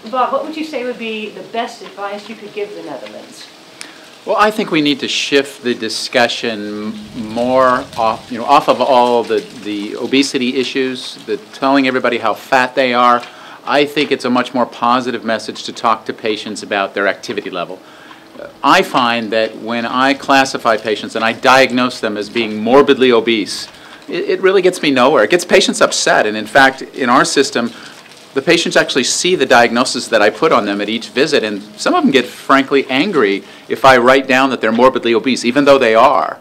Bob, what would you say would be the best advice you could give the Netherlands? Well, I think we need to shift the discussion more off, off of all the obesity issues, the telling everybody how fat they are. I think it's a much more positive message to talk to patients about their activity level. I find that when I classify patients and I diagnose them as being morbidly obese, it really gets me nowhere. It gets patients upset, and in fact, in our system, the patients actually see the diagnosis that I put on them at each visit, and some of them get frankly angry if I write down that they're morbidly obese, even though they are,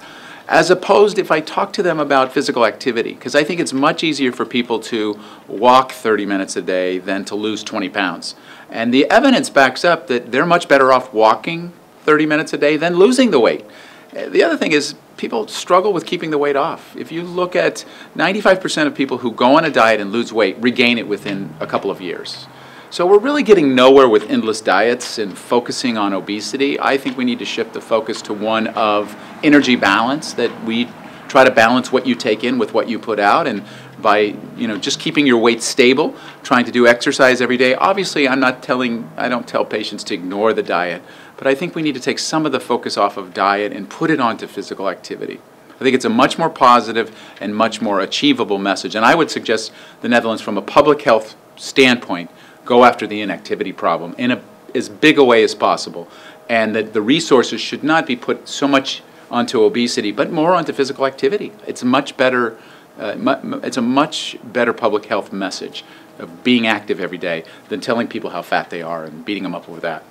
as opposed if I talk to them about physical activity, because I think it's much easier for people to walk 30 minutes a day than to lose 20 pounds. And the evidence backs up that they're much better off walking 30 minutes a day than losing the weight. The other thing is people struggle with keeping the weight off. If you look at 95% of people who go on a diet and lose weight regain it within a couple of years. So we're really getting nowhere with endless diets and focusing on obesity. I think we need to shift the focus to one of energy balance, that we try to balance what you take in with what you put out, and by just keeping your weight stable, trying to do exercise every day. Obviously, I don't tell patients to ignore the diet, but I think we need to take some of the focus off of diet and put it onto physical activity. I think it's a much more positive and much more achievable message, and I would suggest the Netherlands, from a public health standpoint, go after the inactivity problem in as big a way as possible, and that the resources should not be put so much onto obesity, but more onto physical activity. It's much better. It's a much better public health message of being active every day than telling people how fat they are and beating them up over that.